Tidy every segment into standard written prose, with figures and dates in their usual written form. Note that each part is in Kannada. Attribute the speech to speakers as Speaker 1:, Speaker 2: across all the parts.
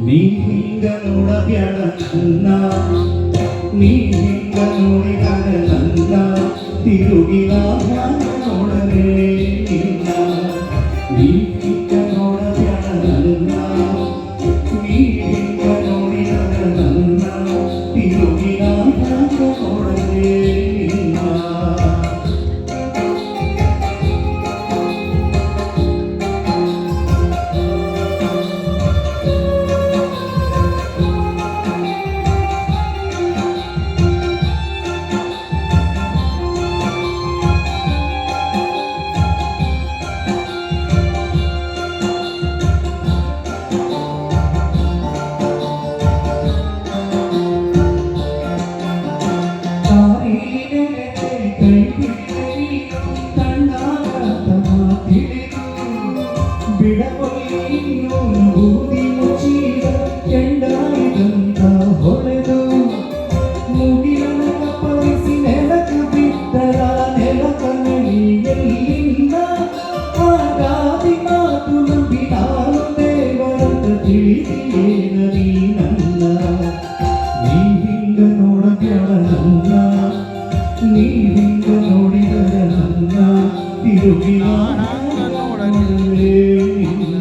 Speaker 1: ನೀ ಹಿಂಗ ನೋಡಬ್ಯಾಡ ನನ್ನ, ನೀ ಹಿಂಗ ನೋಡಿದಾಗ ನನ್ನ ತಿರುಗಿನ ನೋಡಲೇ ನಿನ್ನ. ನೀ ಹಿಂಗ ನೋಡಬ್ಯಾಡ ನನ್ನ, ನೀ ಹಿಂಗ ನೋಡಿದಾಗ ನನ್ನ ತಿರುಗಿನ ನೋಡಲೇ ನಿನ್ನ. ಬೂದಿ ಮುಚ್ಚಿದ ಕೆಂಡಾಯಿದಂತ ಹೊಳೆದು ಮುಗಿಲನ ಕಪ್ಪಳಿಸಿ ನೆಲಕ ಬಿದ್ದರ ನೆಲಕ ನೆಲಿಯಲ್ಲಿಂದ ಆಗಾದಿ ಮಾತು ನಂಬಿ ನಾನು ದೇವರಂತ ತಿಳಿದಿಯೇನ ನೀ ನನ್ನ. ನೀ ಹಿಂಗ ನೋಡಬ್ಯಾಡ ನನ್ನ, ನೀ ಹಿಂಗ ನೋಡಿದರ ನನ್ನ ತಿರುಗಿ ನೋಡಲೇ ನಿನ್ನ.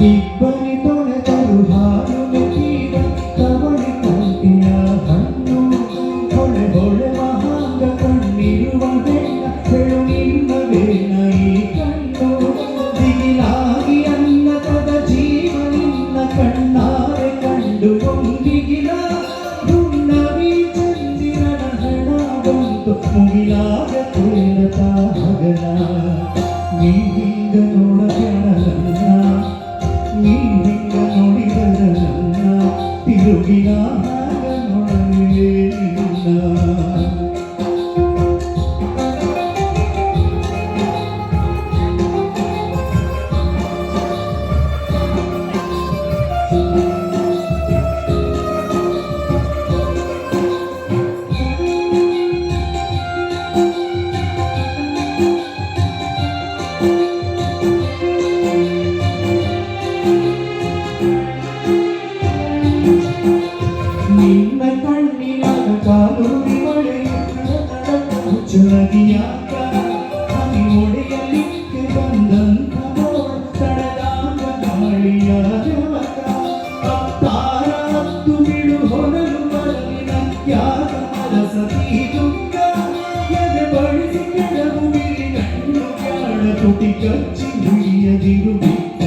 Speaker 1: ಇಬ್ಬನಿ ತೊಳೆದರು ಹಾಲು ಮೆಕ್ಕಿದ ಕವಳಿ ಕಂಟಿಯ ಹಣ್ಣು, ಹೊಳೆ ಹೊಳೆ ಮಹಾಂಗ ಕಣ್ಣಿರುವ ಹೆಣ್ಣ ಹೇಳು ನಿನ್ನವೇನ ಈ ಕಣ್ಣು. ದಿಗಿಲಾಗಿ ಅನ್ನದ ಜೀವ ನಿನ್ನ ಕಣ್ಣಾರೆ ಕಂಡು ಒಂದಿಗಿಲ ಹುಣ್ಣವಿ ಚಂದಿರನ ಹಣ ಬಂತು ಮುಗಿಲಾಗ ತೇರತ ಹಗಲ. ನೀ ಹಿಂಗ ನೋಡಬ್ಯಾಡ ನನ್ನ, ನೀ ಹಿಂಗ ನೋಡಿದರ ನನ್ನ ತಿರುಗಿನ ನೋಡಲೇ ನಿನ್ನ. ನಿನ್ನ ಕಣ್ಣಿನಾಗ ಕಾಲೂರಿ ಹುಚ್ಚನದಿಯಾಗ ಹನಿ ಒಡೆಯಲಿಕ್ಕೆ ಬಂದಂತ ತಡೆದಾಗ ಗಾಳಿಯ ಜವಕ. ಹತ್ತಾರ ಹತ್ತು ಬಿಡು ಹೊರಲು ಬರಲಿ ನತ್ಯಾಗ ಮರಸತಿ ದುಃಖ. ಎದೆ ಬಡಿಸಿ ಕೆಳಗು ಬಿರಿ ಗಂಡು ಬ್ಯಾಡ ತುಟಿ ಕಚ್ಚಿ ಹುಯ್ಯದಿರು ಬಿಟ್ಟ.